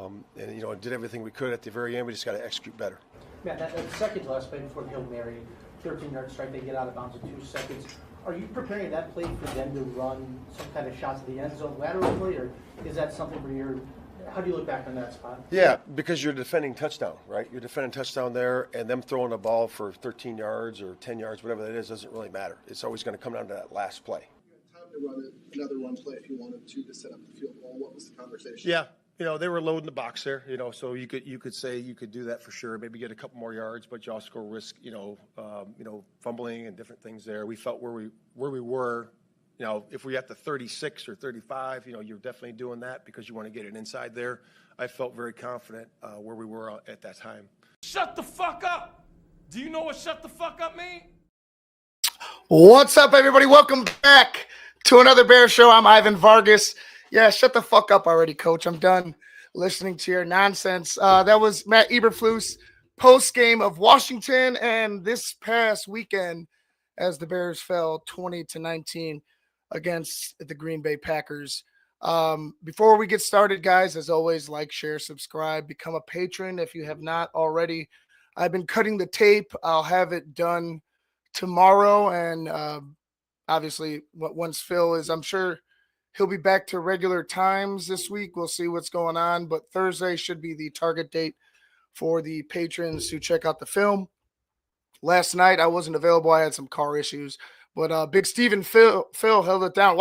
And did everything we could at the very end. We just got to execute better. Yeah, that second to last play before the Hail Mary, 13-yard strike, they get out of bounds in 2 seconds. Are you preparing that play for them to run some kind of shots to the end zone laterally, or is that something where how do you look back on that spot? Yeah, because you're defending touchdown, right? You're defending touchdown there, and them throwing the ball for 13 yards or 10 yards, whatever that is, doesn't really matter. It's always going to come down to that last play. You had time to run another run play if you wanted to set up the field goal. What was the conversation? Yeah, they were loading the box there, so you could say you could do that for sure, maybe get a couple more yards, but you also risk, fumbling and different things there. We felt where we were, if we're at the 36 or 35, you're definitely doing that because you want to get it inside there. I felt very confident where we were at that time. Shut the fuck up. Do you know what shut the fuck up mean? What's up, everybody? Welcome back to another Bear Show. I'm Ivan Vargas. Yeah, shut the fuck up already, Coach. I'm done listening to your nonsense. That was Matt Eberflus post-game of Washington and this past weekend as the Bears fell 20-19 against the Green Bay Packers. Before we get started, guys, as always, like, share, subscribe, become a patron if you have not already. I've been cutting the tape. I'll have it done tomorrow, and obviously once Phil is, I'm sure he'll be back to regular times this week. We'll see what's going on, but Thursday should be the target date for the patrons to check out the film. Last night I wasn't available. I had some car issues, but Big Steve and Phil held it down.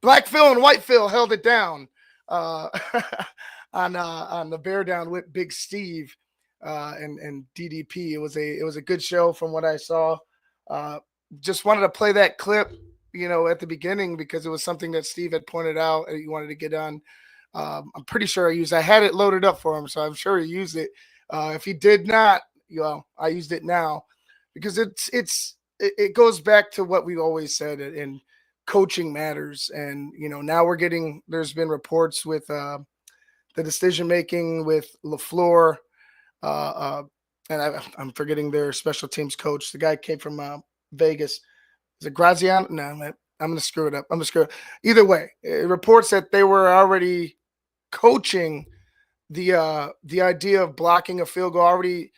Black Phil and White Phil held it down on the Bear Down with Big Steve and DDP. It was a good show from what I saw. Just wanted to play that clip, at the beginning because it was something that Steve had pointed out and he wanted to get on. I'm pretty sure I had it loaded up for him, so I'm sure he used it. If he did not, I used it now because it goes back to what we always said, and coaching matters. And, now there's been reports with the decision-making with LaFleur, and I'm forgetting their special teams coach. The guy came from Vegas. Is it Graziano? No, I'm going to screw it up. Either way, it reports that they were already coaching the idea of blocking a field goal, already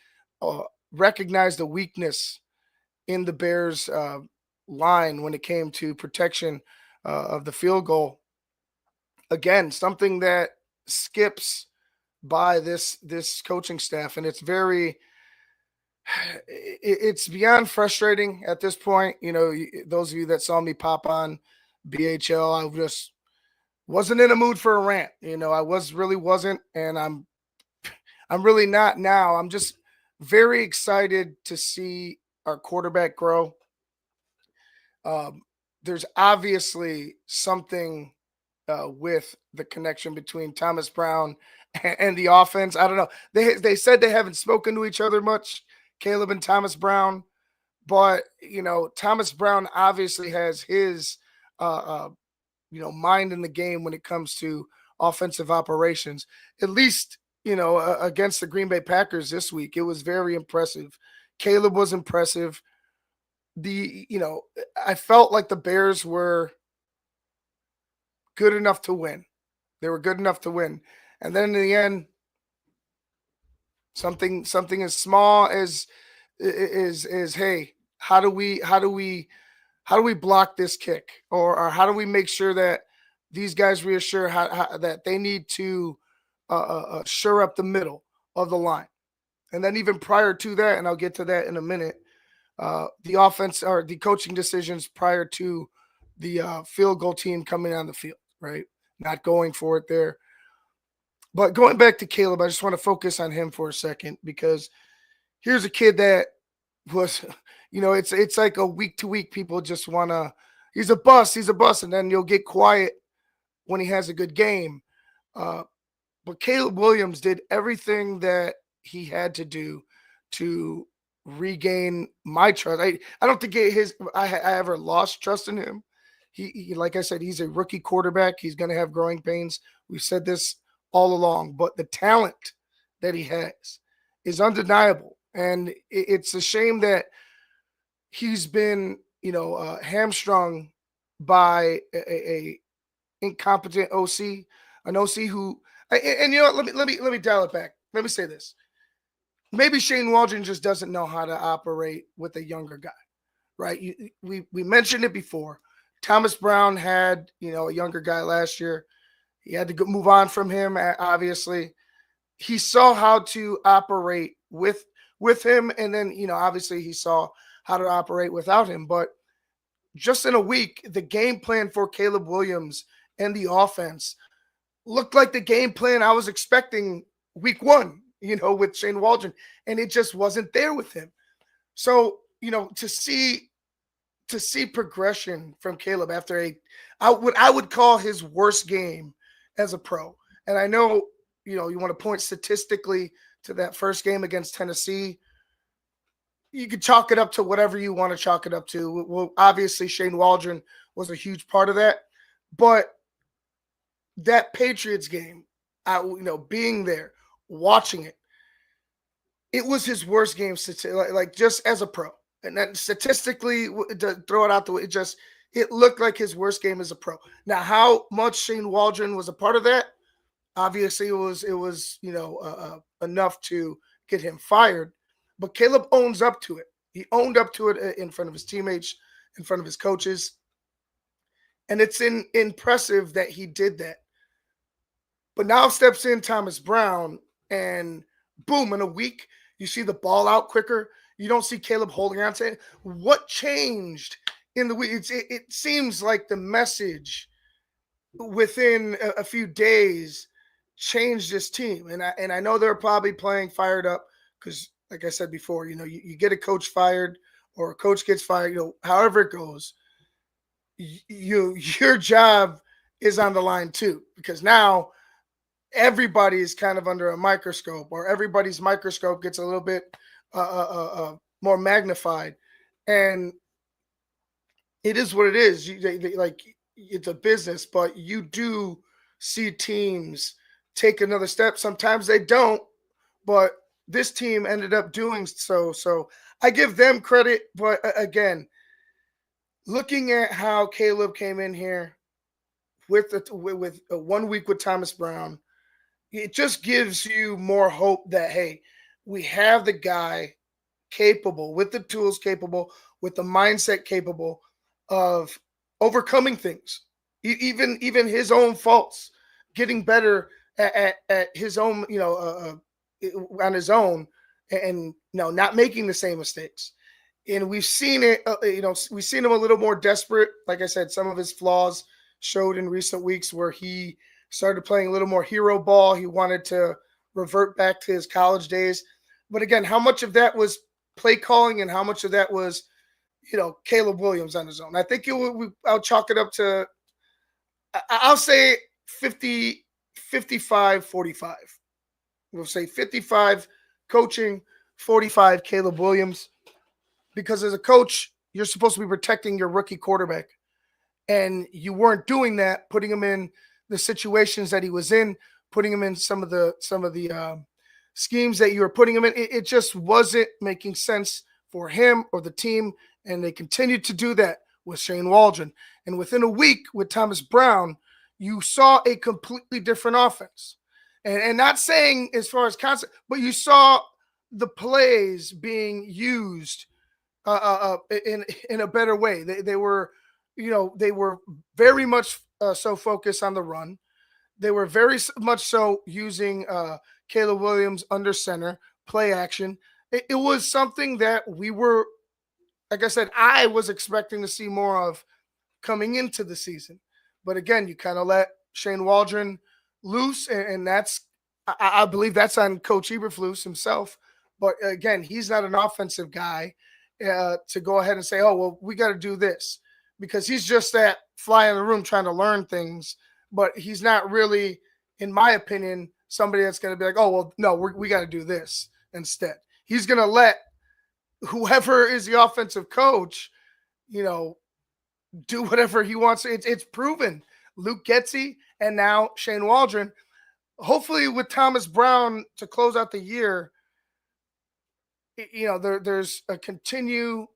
recognized the weakness in the Bears line when it came to protection of the field goal. Again, something that skips by this coaching staff, and it's beyond frustrating at this point. Those of you that saw me pop on BHL, I just wasn't in a mood for a rant. I really wasn't, and I'm really not now. I'm just very excited to see our quarterback grow. There's obviously something with the connection between Thomas Brown and the offense. I don't know. They said they haven't spoken to each other much, Caleb and Thomas Brown, but Thomas Brown obviously has his mind in the game when it comes to offensive operations. At least against the Green Bay Packers this week, it was very impressive. Caleb was impressive. I felt like the Bears were good enough to win. They were good enough to win, and then in the end, something as small as hey, how do we block this kick, or how do we make sure that these guys reassure that they need to shore up the middle of the line. And then even prior to that, and I'll get to that in a minute, the offense or the coaching decisions prior to the field goal team coming on the field, right? Not going for it there. But going back to Caleb, I just want to focus on him for a second, because here's a kid that was, it's like a week to week. People just want to, he's a bust. And then you'll get quiet when he has a good game. But Caleb Williams did everything that he had to do to regain my trust. I don't think I ever lost trust in him. He, like I said, he's a rookie quarterback. He's going to have growing pains. We've said this all along, but the talent that he has is undeniable. And it's a shame that he's been, hamstrung by a incompetent OC, an OC who And you know what? Let me dial it back. Let me say this. Maybe Shane Waldron just doesn't know how to operate with a younger guy, right? We mentioned it before. Thomas Brown had, a younger guy last year. He had to move on from him, obviously. He saw how to operate with him, and then, obviously he saw how to operate without him. But just in a week, the game plan for Caleb Williams and the offense looked like the game plan I was expecting week one, with Shane Waldron, and it just wasn't there with him. So, to see progression from Caleb after I would call his worst game as a pro. And I know, you want to point statistically to that first game against Tennessee. You could chalk it up to whatever you want to chalk it up to. Well, obviously Shane Waldron was a huge part of that, but that Patriots game, being there, watching it, it was his worst game, like just as a pro. And then statistically, to throw it out the way, it looked like his worst game as a pro. Now, how much Shane Waldron was a part of that? Obviously, it was enough to get him fired. But Caleb owns up to it. He owned up to it in front of his teammates, in front of his coaches, and it's impressive that he did that. But now steps in Thomas Brown, and boom, in a week, you see the ball out quicker. You don't see Caleb holding on to it. What changed in the week? It seems like the message within a few days changed this team. And I know they're probably playing fired up because, like I said before, you get a coach fired or a coach gets fired, however it goes, your job is on the line too, because now everybody is kind of under a microscope, or everybody's microscope gets a little bit more magnified, and it is what it is. It's a business, but you do see teams take another step. Sometimes they don't, but this team ended up doing so. So I give them credit, but again, looking at how Caleb came in here with a 1 week with Thomas Brown, it just gives you more hope that, hey, we have the guy capable, with the tools capable, with the mindset capable of overcoming things, even his own faults, getting better at his own, on his own, and not making the same mistakes. And we've seen it, we've seen him a little more desperate. Like I said, some of his flaws showed in recent weeks where he started playing a little more hero ball. He wanted to revert back to his college days. But again, how much of that was play calling and how much of that was, Caleb Williams on his own? I think I'll chalk it up to, I'll say 55, 45. We'll say 55 coaching, 45 Caleb Williams. Because as a coach, you're supposed to be protecting your rookie quarterback. And you weren't doing that, putting him in the situations that he was in, putting him in some of the schemes that you were putting him in. It just wasn't making sense for him or the team. And they continued to do that with Shane Waldron. And within a week with Thomas Brown, you saw a completely different offense. And not saying as far as concept, but you saw the plays being used in a better way. They were very much so focused on the run. They were very much so using Caleb Williams under center, play action. It was something that we were, like I said, I was expecting to see more of coming into the season. But again, you kind of let Shane Waldron loose, and that's, I believe that's on Coach Eberflus himself. But again, he's not an offensive guy to go ahead and say, oh, well, we got to do this, because he's just that fly in the room trying to learn things. But he's not really, in my opinion, somebody that's going to be like, oh, well, no, we got to do this instead. He's going to let whoever is the offensive coach, do whatever he wants. It's proven. Luke Getsy and now Shane Waldron. Hopefully with Thomas Brown to close out the year, there's a continued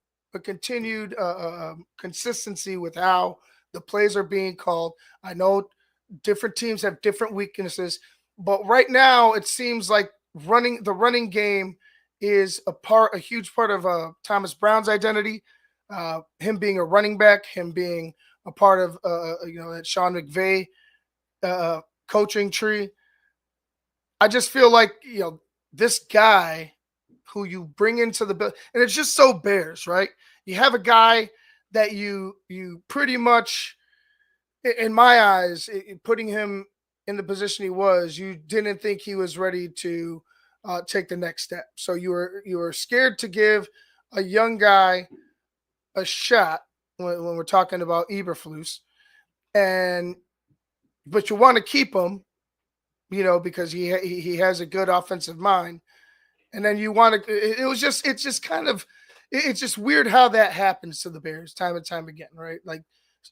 consistency with how the plays are being called. I know different teams have different weaknesses. But right now, it seems like the running game is a huge part of Thomas Brown's identity. Him being a running back, him being a part of that Sean McVay coaching tree. I just feel like this guy who you bring into the bill, and it's just so Bears, right? You have a guy that you pretty much, in my eyes, putting him in the position he was, you didn't think he was ready to take the next step. So you were scared to give a young guy a shot when we're talking about Eberflus, but you want to keep him, because he has a good offensive mind, and then you want to. It's just weird how that happens to the Bears time and time again, right? Like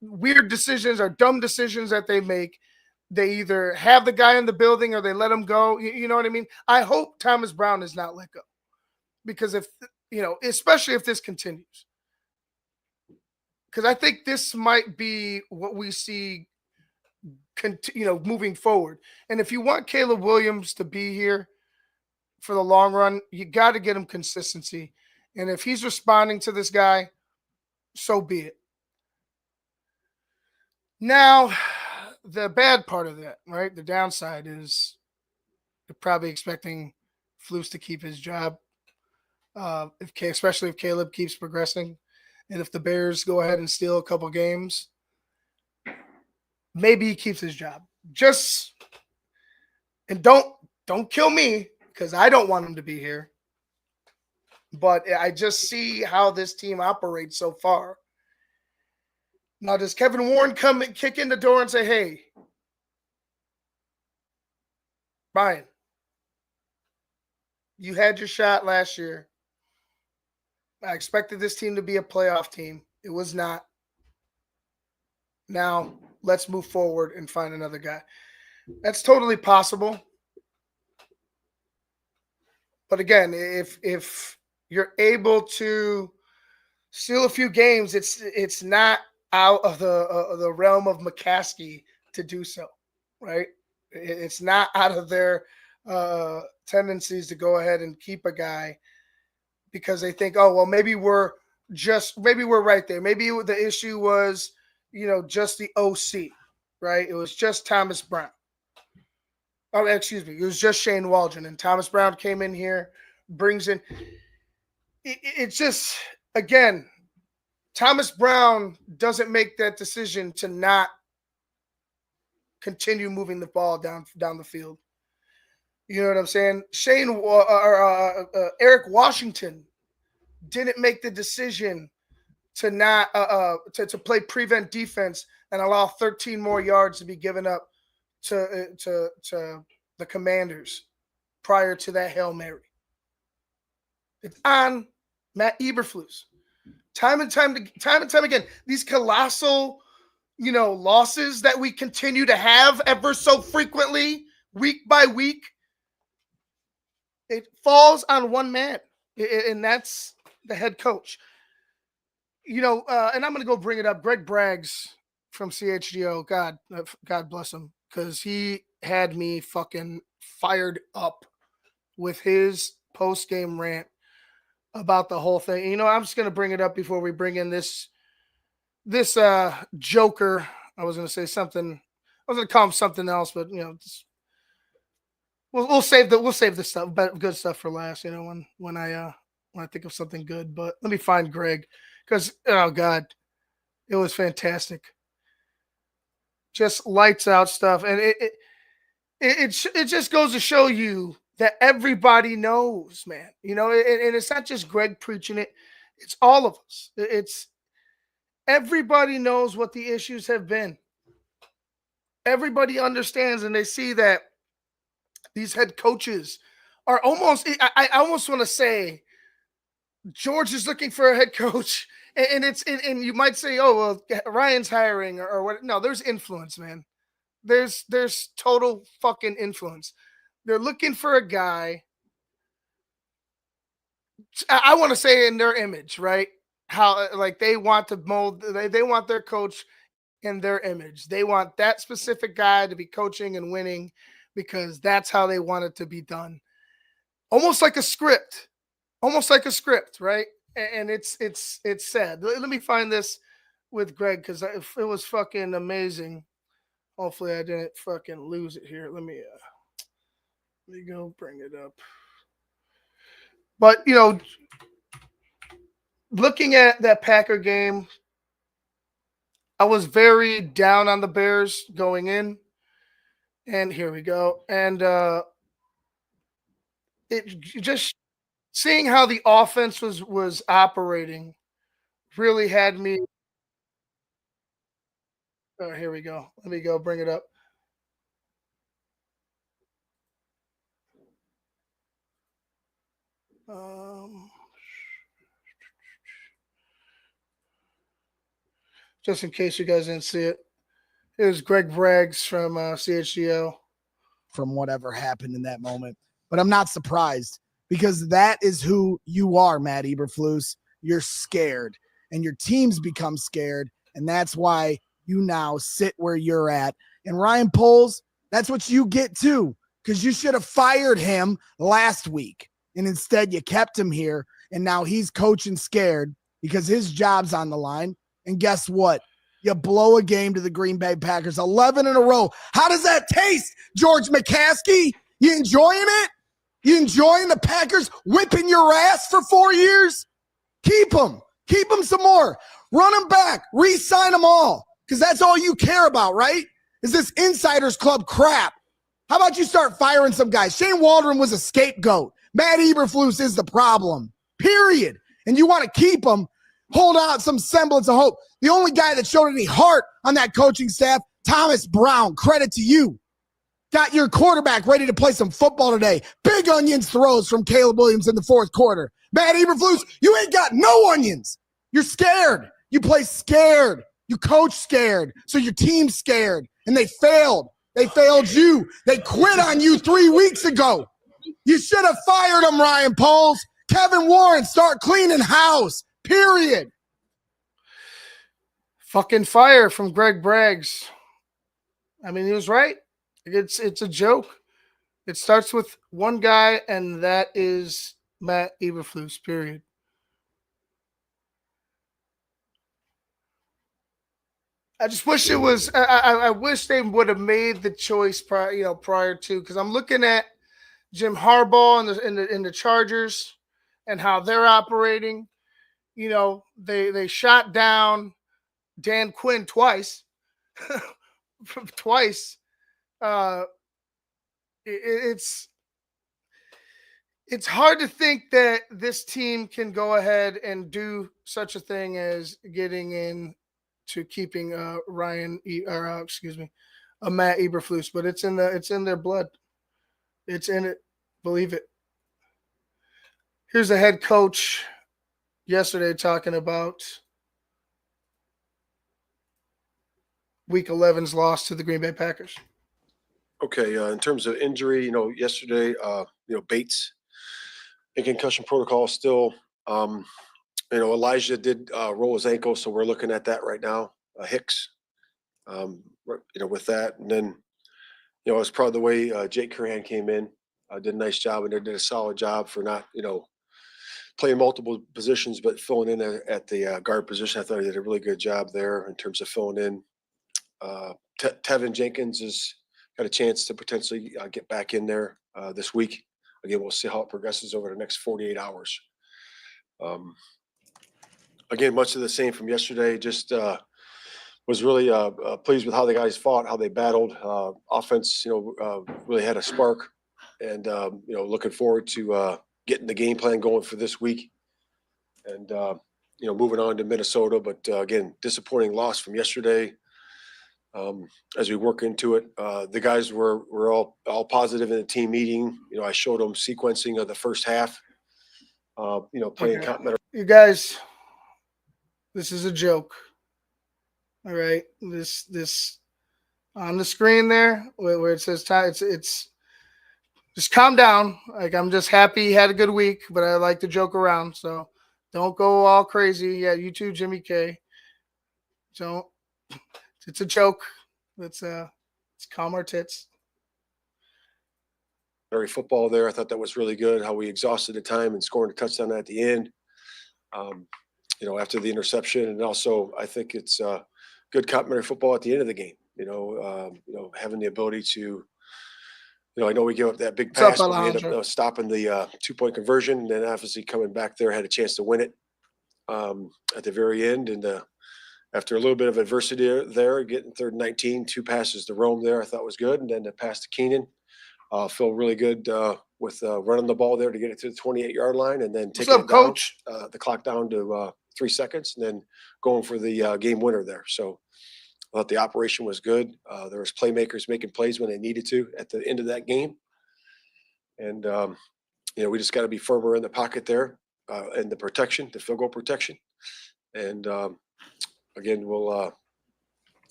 weird decisions or dumb decisions that they make. They either have the guy in the building or they let him go. You know what I mean? I hope Thomas Brown is not let go, because especially if this continues, because I think this might be what we see, moving forward. And if you want Caleb Williams to be here for the long run, you got to get him consistency. And if he's responding to this guy, so be it. Now, the bad part of that, right? The downside is you're probably expecting Flus to keep his job, especially if Caleb keeps progressing, and if the Bears go ahead and steal a couple games, maybe he keeps his job. And don't kill me, because I don't want him to be here. But I just see how this team operates so far. Now, does Kevin Warren come and kick in the door and say, hey, Brian, you had your shot last year. I expected this team to be a playoff team. It was not. Now, let's move forward and find another guy. That's totally possible. But again, if you're able to steal a few games, it's not out of the realm of McCaskey to do so, right? It's not out of their tendencies to go ahead and keep a guy because they think, oh, well, maybe we're right there. Maybe the issue was, just the OC, right? It was just Thomas Brown. Oh, excuse me. It was just Shane Waldron, and Thomas Brown came in here, brings in. It's just, again, Thomas Brown doesn't make that decision to not continue moving the ball down the field. You know what I'm saying? Eric Washington didn't make the decision to not to play prevent defense and allow 13 more yards to be given up to the Commanders prior to that Hail Mary. It's on Matt Eberflus. Time and time again, these colossal, losses that we continue to have ever so frequently, week by week, it falls on one man, and that's the head coach. And I'm going to go bring it up. Greg Braggs from CHGO, God bless him, because he had me fucking fired up with his post-game rant about the whole thing. I'm just going to bring it up before we bring in this joker. I was going to say something. I was going to call him something else, but we'll save the stuff, good stuff for last. When I think of something good. But let me find Greg, because oh god, it was fantastic. Just lights out stuff, and it just goes to show you that everybody knows, man. And it's not just Greg preaching it; it's all of us. It's everybody knows what the issues have been. Everybody understands, and they see that these head coaches are almost. I almost want to say George is looking for a head coach, and and you might say, oh well, Ryan's hiring or what? No, there's influence, man. There's total fucking influence. They're looking for a guy. I want to say in their image, right? How like they want to mold. They want their coach in their image. They want that specific guy to be coaching and winning, because that's how they want it to be done. Almost like a script. Almost like a script, right? And it's sad. Let me find this with Greg because it was fucking amazing. Hopefully I didn't fucking lose it here. Let me go bring it up. But looking at that Packer game, I was very down on the Bears going in. And here we go. And it just seeing how the offense was operating really had me. Oh, here we go. Let me go bring it up. Just in case you guys didn't see it, it was Greg Braggs from CHGO. From whatever happened in that moment. But I'm not surprised because that is who you are, Matt Eberflus. You're scared and your teams become scared. And that's why you now sit where you're at. And Ryan Poles, that's what you get too, because you should have fired him last week. And instead you kept him here. And now he's coaching scared because his job's on the line. And guess what? You blow a game to the Green Bay Packers, 11 in a row. How does that taste, George McCaskey? You enjoying it? You enjoying the Packers whipping your ass for 4 years? Keep them. Keep them some more. Run them back. Re-sign them all because that's all you care about, right? Is this Insiders Club crap. How about you start firing some guys? Shane Waldron was a scapegoat. Matt Eberflus is the problem, period. And you want to keep them, hold out some semblance of hope. The only guy that showed any heart on that coaching staff, Thomas Brown, credit to you. Got your quarterback ready to play some football today. Big onions throws from Caleb Williams in the fourth quarter. Matt Eberflus, you ain't got no onions. You're scared. You play scared. You coach scared. So your team's scared. And they failed. They failed you. They quit on you 3 weeks ago. You should have fired them, Ryan Poles. Kevin Warren, start cleaning house. Period. Fucking fire from Greg Braggs. I mean, he was right. It's a joke. It starts with one guy, and that is Matt Eberflus, period. I just wish it was. I wish they would have made the choice prior to, because I'm looking at Jim Harbaugh in the Chargers and how they're operating. They shot down Dan Quinn twice. Twice. It's hard to think that this team can go ahead and do such a thing as getting in to keeping Matt Eberflus, but it's in their blood. It's in it. Believe it. Here's the head coach yesterday talking about Week 11's loss to the Green Bay Packers. Okay, in terms of injury, yesterday, Bates in concussion protocol still. Elijah did roll his ankle, so we're looking at that right now. Hicks, with that, and then, it's probably the way Jake Curran came in, did a nice job, and they did a solid job for not, playing multiple positions, but filling in at the guard position. I thought he did a really good job there in terms of filling in. Tevin Jenkins has got a chance to potentially get back in there this week. Again, we'll see how it progresses over the next 48 hours. Again, much of the same from yesterday. Just was really pleased with how the guys fought, how they battled. Offense, really had a spark, and looking forward to getting the game plan going for this week, and moving on to Minnesota. But again, disappointing loss from yesterday. As we work into it, the guys were all positive in the team meeting. I showed them sequencing of the first half. Playing complementary. You guys, this is a joke. All right, this on the screen there where it says time. It's just calm down. Like, I'm just happy he had a good week, but I like to joke around, so don't go all crazy. Yeah, you too, Jimmy K. Don't. It's a joke. Let's calm our tits. football there. I thought that was really good, how we exhausted the time and scoring a touchdown at the end, after the interception. And also, I think it's good complementary football at the end of the game, having the ability to, I know we gave up that big What's up, pass, but we ended Alejandro? up stopping the 2-point conversion. And then obviously coming back there, had a chance to win it at the very end. And after a little bit of adversity there, getting 3rd and 19, 2 passes to Rome there, I thought was good. And then the pass to Keenan, feel really good with running the ball there to get it to the 28-yard line, and then What's taking up, it down, Coach? the clock down to 3 seconds, and then going for the game winner there. So I thought the operation was good. There was playmakers making plays when they needed to at the end of that game. And, we just got to be firmer in the pocket there and the protection, the field goal protection. And, again, we'll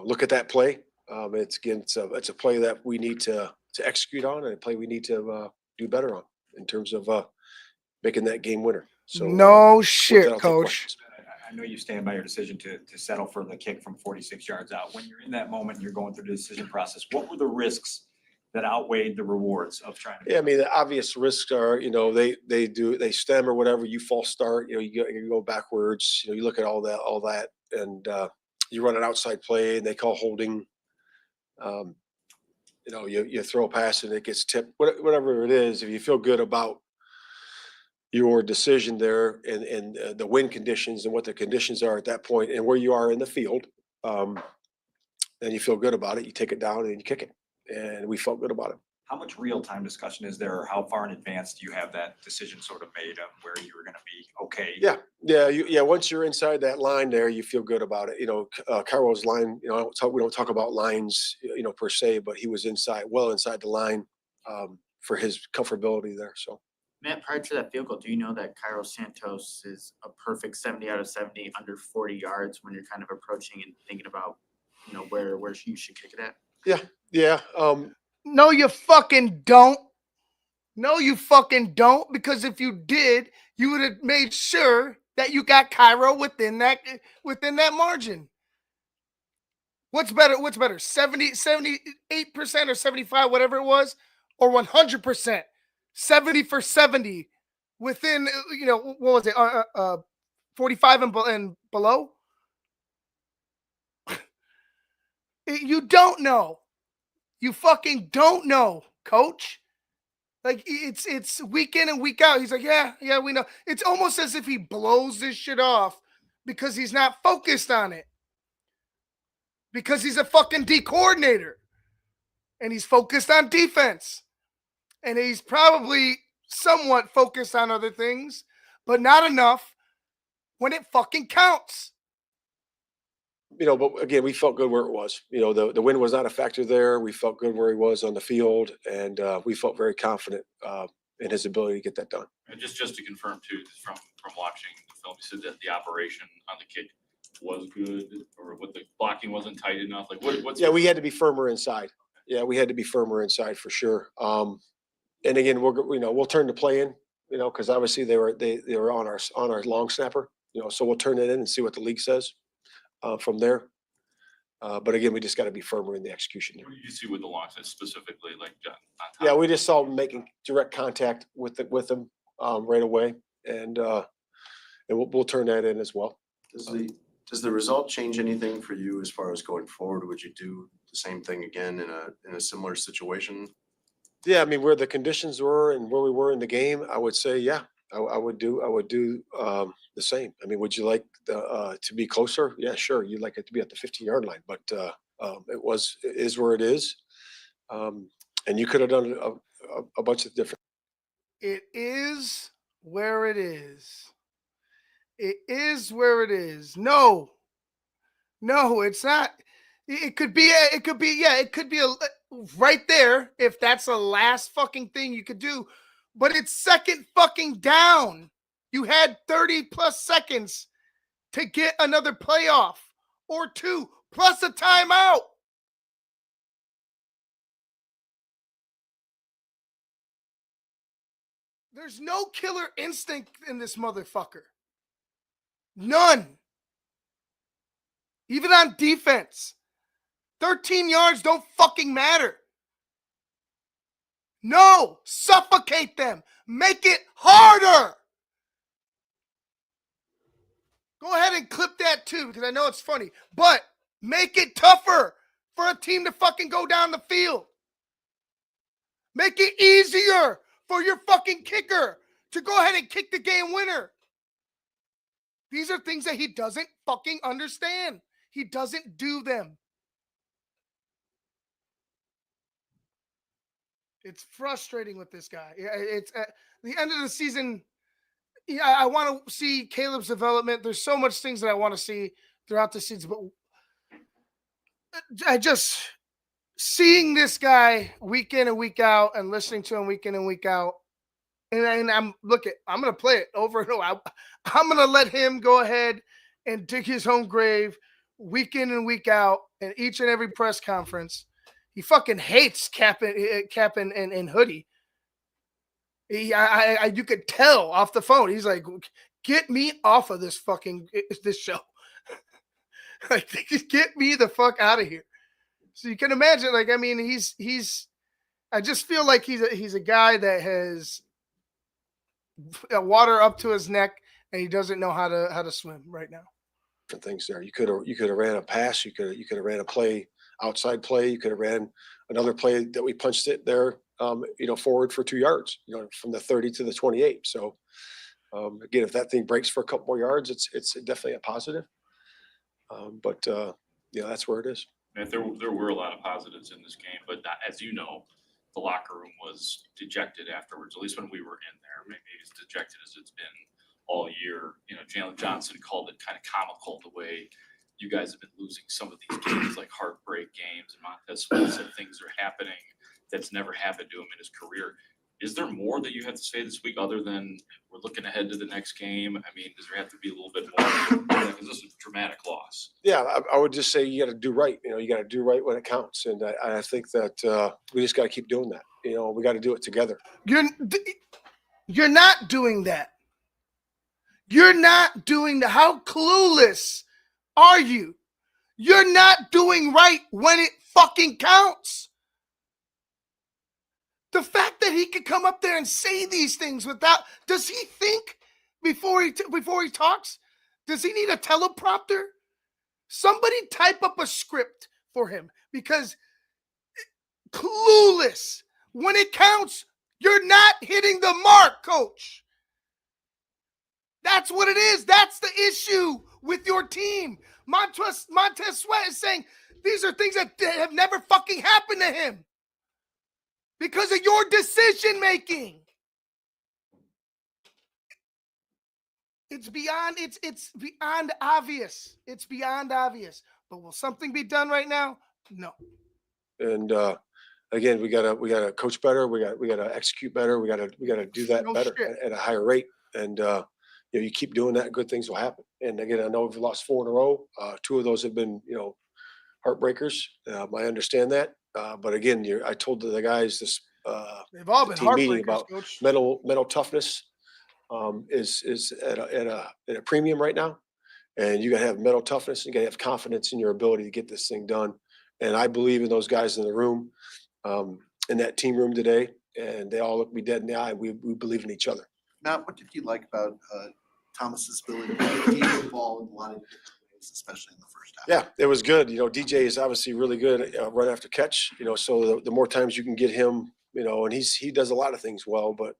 look at that play. It's a play that we need to execute on, and a play we need to do better on in terms of making that game winner. So No with shit, that, I'll take Coach. questions. I know you stand by your decision to settle for the kick from 46 yards out. When you're in that moment, you're going through the decision process. What were the risks that outweighed the rewards of trying to? Yeah, I mean, the obvious risks are, they stem or whatever. You false start, you go backwards. You look at all that, and you run an outside play, and they call holding. You throw a pass and it gets tipped. Whatever it is, if you feel good about your decision there and the win conditions and what the conditions are at that point and where you are in the field, then you feel good about it. You take it down and you kick it, and we felt good about it. How much real-time discussion is there, or how far in advance do you have that decision sort of made of where you were going to be okay? Yeah. Once you're inside that line there, you feel good about it. Cairo's line. We don't talk about lines, per se, but he was inside the line for his comfortability there. So. Matt, prior to that field goal, do you know that Cairo Santos is a perfect 70 out of 70 under 40 yards when you're kind of approaching and thinking about, where you should kick it at? Yeah. No, you fucking don't. No, you fucking don't. Because if you did, you would have made sure that you got Cairo within that margin. What's better? 78% or 75, whatever it was, or 100%? 70 for 70 within, what was it? 45 and below? You don't know. You fucking don't know, Coach. Like, it's week in and week out. He's like, yeah, we know. It's almost as if he blows this shit off because he's not focused on it. Because he's a fucking D coordinator. And he's focused on defense. And he's probably somewhat focused on other things, but not enough when it fucking counts. But again, we felt good where it was. The win was not a factor there. We felt good where he was on the field, and we felt very confident in his ability to get that done. And just to confirm too, from watching the film, you said that the operation on the kick was good, or what, the blocking wasn't tight enough. Like what's? Yeah, we had to be firmer inside. Yeah, we had to be firmer inside for sure. And again, we'll turn the play in, because obviously they were on our long snapper, so we'll turn it in and see what the league says from there. But again, we just got to be firmer in the execution. What did you see with the long snap specifically, like on top? Yeah, we just saw him making direct contact with them right away, and we'll turn that in as well. Does the result change anything for you as far as going forward? Would you do the same thing again in a similar situation? Yeah, I mean, where the conditions were and where we were in the game, I would say, yeah, I would do the same. I mean, would you like to be closer? Yeah, sure. You'd like it to be at the 15-yard line, but it is where it is. And you could have done a bunch of different. It is where it is. It is where it is. No, it's not. It could be right there if that's the last fucking thing you could do. But it's second fucking down. You had 30 plus seconds to get another playoff or two plus a timeout. There's no killer instinct in this motherfucker. None. Even on defense. 13 yards don't fucking matter. No, suffocate them. Make it harder. Go ahead and clip that too, because I know it's funny. But make it tougher for a team to fucking go down the field. Make it easier for your fucking kicker to go ahead and kick the game winner. These are things that he doesn't fucking understand. He doesn't do them. It's frustrating with this guy. It's at the end of the season. Yeah, I want to see Caleb's development. There's so much things that I want to see throughout the season, but I just seeing this guy week in and week out and listening to him week in and week out. And I'm going to play it over and over. I'm going to let him go ahead and dig his own grave week in and week out in each and every press conference. He fucking hates Cap and Hoodie. You could tell off the phone. He's like, get me off of this show. Like, just get me the fuck out of here. So you can imagine, like, I mean, I just feel like he's a guy that has water up to his neck and he doesn't know how to swim right now. Different things there. You could have ran a pass. You could have ran a play, outside play. You could have ran another play that we punched it there, forward for 2 yards, from the 30 to the 28. So again, if that thing breaks for a couple more yards, it's definitely a positive. But that's where it is. And there were a lot of positives in this game, but as you know, the locker room was dejected afterwards, at least when we were in there. Maybe as dejected as it's been all year. Jalen Johnson called it kind of comical the way you guys have been losing some of these games, like heartbreak games. And Montez Sweat said things are happening that's never happened to him in his career. Is there more that you have to say this week other than we're looking ahead to the next game? I mean, does there have to be a little bit more? Because this is a dramatic loss. Yeah, I would just say you got to do right. You got to do right when it counts. And I think that we just got to keep doing that. We got to do it together. You're not doing that. You're not doing that. How clueless are you? You're not doing right when it fucking counts. The fact that he could come up there and say these things does he think before he talks? Does he need a teleprompter? Somebody type up a script for him, because clueless. When it counts, you're not hitting the mark, coach. That's what it is. That's the issue with your team. Montez Sweat is saying these are things that have never fucking happened to him because of your decision making. It's beyond obvious. It's beyond obvious. But will something be done right now? No. And again, we gotta coach better. We gotta execute better. We gotta do that better at a higher rate. And you keep doing that, good things will happen. And again, I know we've lost 4 in a row. 2 of those have been heartbreakers. I understand that. But again, I told the guys this they've all been team meeting heartbreakers, about coach. mental toughness is at a premium right now. And you got to have mental toughness. You got to have confidence in your ability to get this thing done. And I believe in those guys in the room, in that team room today. And they all look me dead in the eye. We believe in each other. Matt, what did you like about Thomas's ability to get the ball in a lot of different ways, especially in the first half? Yeah, it was good. DJ is obviously really good at run after catch. So the more times you can get him, and he does a lot of things well. But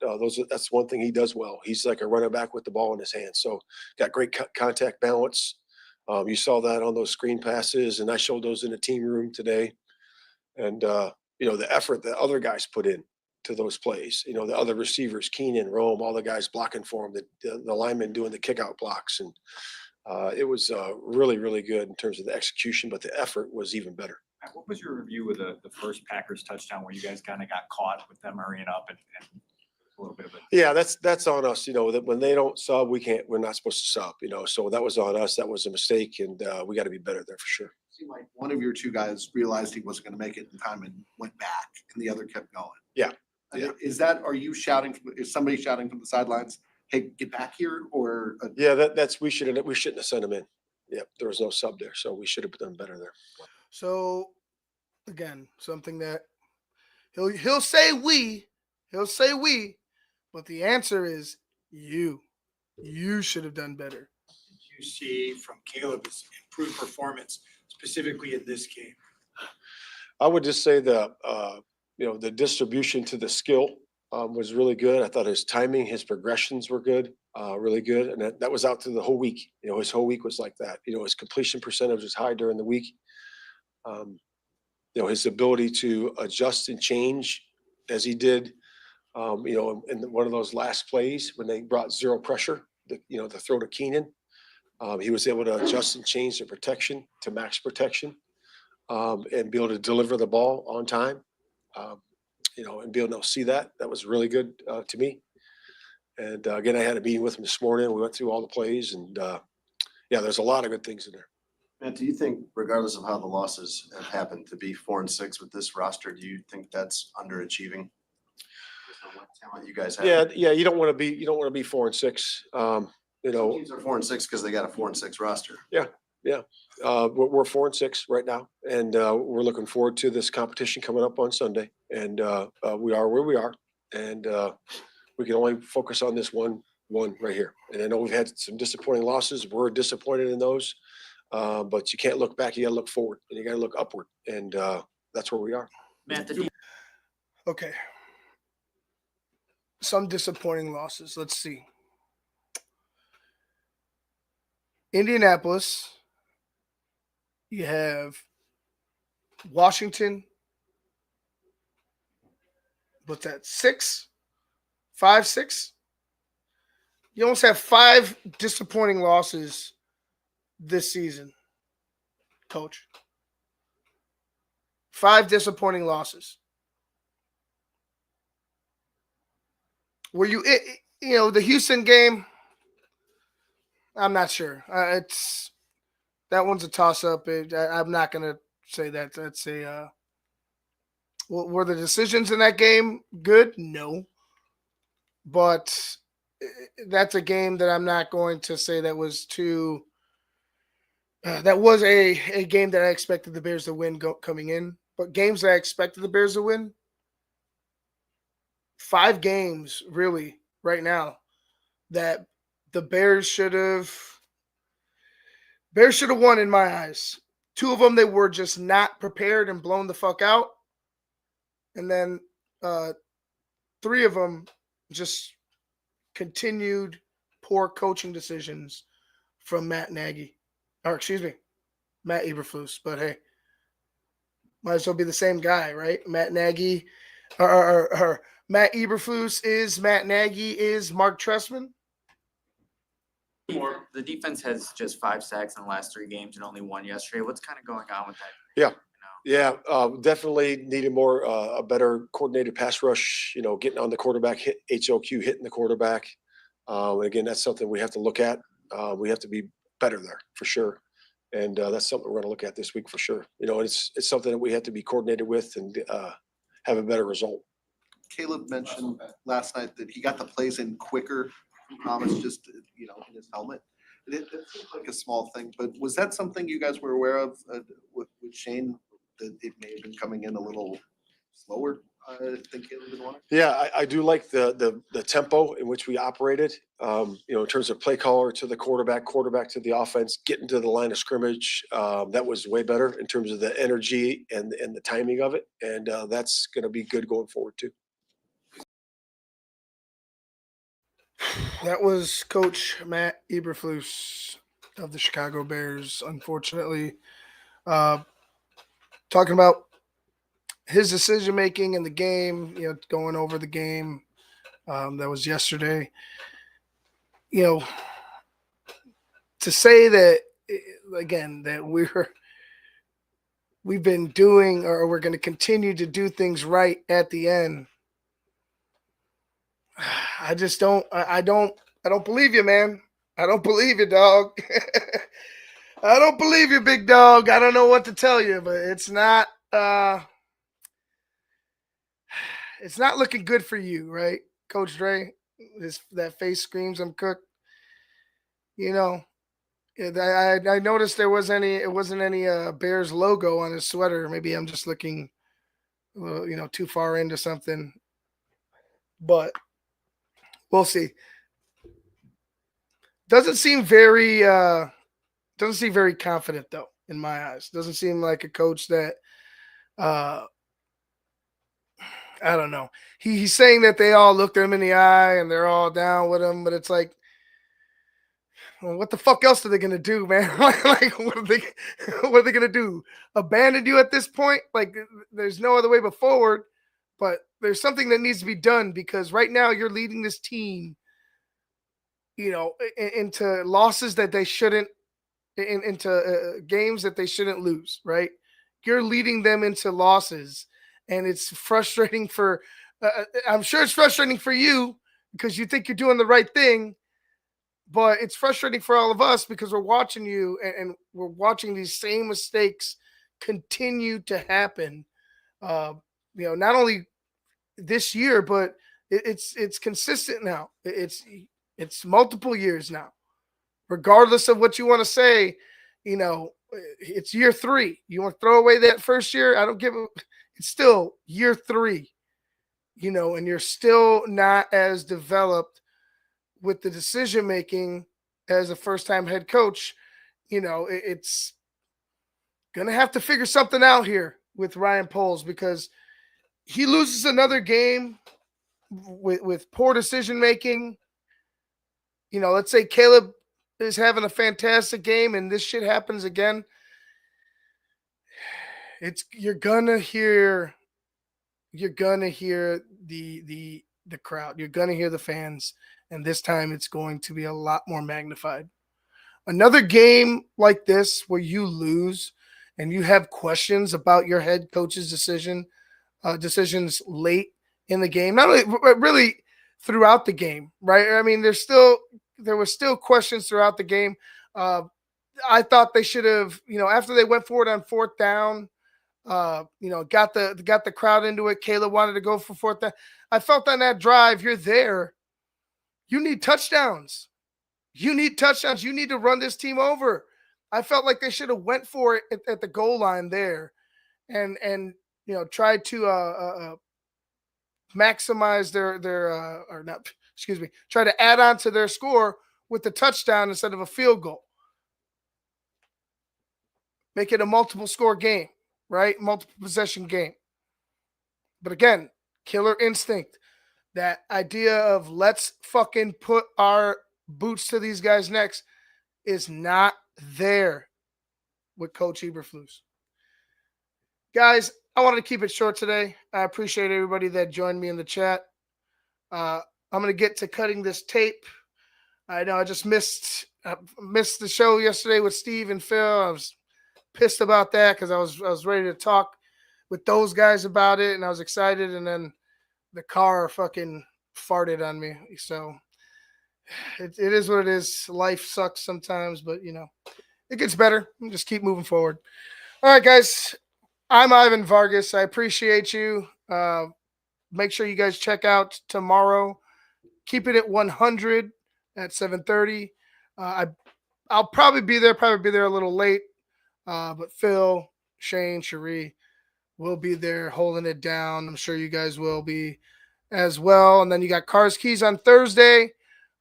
that's one thing he does well. He's like a running back with the ball in his hands. So got great contact balance. You saw that on those screen passes, and I showed those in the team room today. And the effort that other guys put in to those plays, the other receivers, Keenan, Rome, all the guys blocking for him, the linemen doing the kick out blocks. And it was really, really good in terms of the execution, but the effort was even better. What was your review of the first Packers touchdown where you guys kind of got caught with them hurrying up and a little bit of it? Yeah, that's on us. That when they don't sub, we're not supposed to sub, so that was on us. That was a mistake. And we got to be better there for sure. It seemed like one of your 2 guys realized he wasn't going to make it in time and went back, and the other kept going. Yeah. Yeah. Is somebody shouting from the sidelines, hey, get back here? Or yeah, we shouldn't have sent him in. Yep, there was no sub there, so we should have done better there. So again, something that he'll say He'll say we, but the answer is you. You should have done better. You see from Caleb's improved performance, specifically in this game? I would just say the distribution to the skill was really good. I thought his timing, his progressions were good, really good, and that was out through the whole week. His whole week was like that. His completion percentage was high during the week. His ability to adjust and change as he did, in one of those last plays when they brought zero pressure, the throw to Keenan, he was able to adjust and change the protection to max protection, and be able to deliver the ball on time, and be able to see that. That was really good to me. And again, I had a meeting with him this morning. We went through all the plays, and there's a lot of good things in there. Matt, do you think, regardless of how the losses have happened, to be 4-6 with this roster, do you think that's underachieving? What talent you guys have? Yeah. You don't want to be 4-6. Some teams are 4-6 because they got a 4-6 roster. Yeah. We're 4-6 right now, and we're looking forward to this competition coming up on Sunday. And we are where we are, and we can only focus on this one right here. And I know we've had some disappointing losses. We're disappointed in those, but you can't look back. You got to look forward, and you got to look upward, and that's where we are. Matt, Okay. Some disappointing losses. Let's see. Indianapolis. You have Washington. What's that? 5, 6. You almost have 5 disappointing losses this season, Coach. 5 disappointing losses. Were you, the Houston game? I'm not sure. That one's a toss-up. I'm not going to say that. That's a. Were the decisions in that game good? No. But that's a game that I'm not going to say that was too. That was a game that I expected the Bears to win coming in. But games that I expected the Bears to win, 5 games really right now that the Bears should have won in my eyes. 2 of them, they were just not prepared and blown the fuck out. And then 3 of them just continued poor coaching decisions from Matt Eberflus. But hey, might as well be the same guy, right? Matt Nagy or Matt Eberflus is Matt Nagy is Mark Trestman. the defense has just 5 sacks in the last 3 games and only 1 yesterday. What's kind of going on with that? Yeah, definitely needed more a better coordinated pass rush. Getting on the quarterback, hitting the quarterback. Again, that's something we have to look at. We have to be better there for sure, and that's something we're going to look at this week for sure. It's something that we have to be coordinated with and have a better result. Caleb mentioned last night that he got the plays in quicker. Thomas just in his helmet. It seems like a small thing, but was that something you guys were aware of with Shane? That it may have been coming in a little slower than Caleb had wanted? Yeah, I do like the tempo in which we operated. In terms of play caller to the quarterback to the offense, getting to the line of scrimmage. That was way better in terms of the energy and the timing of it, and that's going to be good going forward too. That was Coach Matt Eberflus of the Chicago Bears. Unfortunately, talking about his decision making in the game, going over the game that was yesterday. To say that again that we've been doing or we're going to continue to do things right at the end. I just don't. I don't believe you, man. I don't believe you, dog. I don't believe you, big dog. I don't know what to tell you, but it's not. It's not looking good for you, right, Coach Dre? That face screams I'm cooked. I noticed it wasn't any Bears logo on his sweater. Maybe I'm just looking, too far into something. but we'll see. Doesn't seem very confident though, in my eyes. Doesn't seem like a coach that I don't know. He's saying that they all looked him in the eye and they're all down with him, but it's like, well, what the fuck else are they gonna do, man? Like, what are they gonna do? Abandon you at this point? Like, there's no other way but forward. But there's something that needs to be done because right now you're leading this team, into losses that they shouldn't, into games that they shouldn't lose. Right? You're leading them into losses, and it's frustrating for. I'm sure it's frustrating for you because you think you're doing the right thing, but it's frustrating for all of us because we're watching you and we're watching these same mistakes continue to happen. Not only this year, but it's consistent now. It's multiple years now. Regardless of what you want to say, it's year 3. You want to throw away that first year? I don't give a. It's still year 3, and you're still not as developed with the decision making as a first time head coach. It's gonna have to figure something out here with Ryan Poles because he loses another game with poor decision making. Let's say Caleb is having a fantastic game and this shit happens again. You're gonna hear the crowd. You're gonna hear the fans, and this time it's going to be a lot more magnified. Another game like this where you lose and you have questions about your head coach's decisions late in the game, not only really throughout the game, right? I mean, there were still questions throughout the game. I thought they should have, after they went forward on 4th down, got the crowd into it. Caleb wanted to go for 4th down. I felt on that drive, you're there. You need touchdowns. You need to run this team over. I felt like they should have went for it at the goal line there, and tried to maximize try to add on to their score with the touchdown instead of a field goal. Make it a multiple score game, right? Multiple possession game. But again, killer instinct. That idea of let's fucking put our boots to these guys' necks is not there with Coach Eberflus. Guys, I wanted to keep it short today. I appreciate everybody that joined me in the chat. I'm going to get to cutting this tape. I know I just missed the show yesterday with Steve and Phil. I was pissed about that because I was ready to talk with those guys about it, and I was excited, and then the car fucking farted on me. So it is what it is. Life sucks sometimes, but it gets better. We'll just keep moving forward. All right, guys. I'm Ivan Vargas. I appreciate you. Make sure you guys check out tomorrow. Keep it at 100 at 7:30. I'll probably be there a little late. But Phil, Shane, Cherie will be there holding it down. I'm sure you guys will be as well. And then you got Cars Keys on Thursday.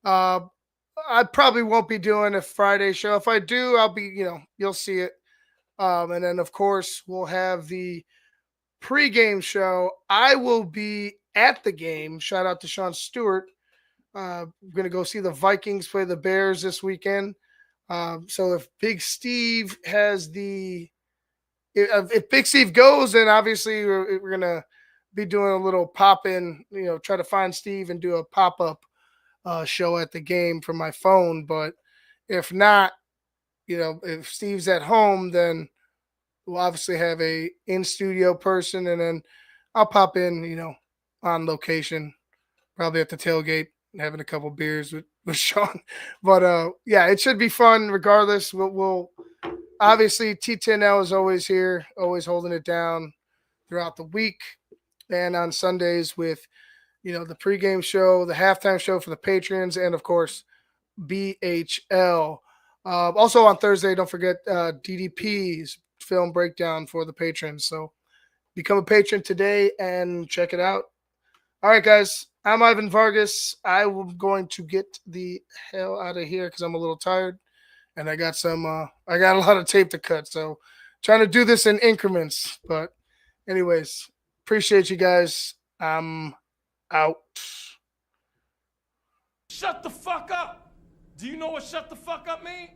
I probably won't be doing a Friday show. If I do, I'll be, you'll see it. And then, of course, we'll have the pregame show. I will be at the game. Shout out to Sean Stewart. I'm going to go see the Vikings play the Bears this weekend. So if Big Steve if Big Steve goes, then obviously we're going to be doing a little pop-in, try to find Steve and do a pop-up show at the game from my phone. But if not, if Steve's at home, then we'll obviously have a in-studio person, and then I'll pop in, on location, probably at the tailgate, having a couple beers with Sean. But yeah, it should be fun regardless. We'll obviously T10L is always here, always holding it down throughout the week and on Sundays with the pregame show, the halftime show for the patrons, and of course BHL. Also on Thursday, don't forget DDP's film breakdown for the patrons. So become a patron today and check it out. All right, guys. I'm Ivan Vargas. I'm going to get the hell out of here because I'm a little tired, and I got I got a lot of tape to cut. So, trying to do this in increments. But, anyways, appreciate you guys. I'm out. Shut the fuck up. Do you know what shut the fuck up mean?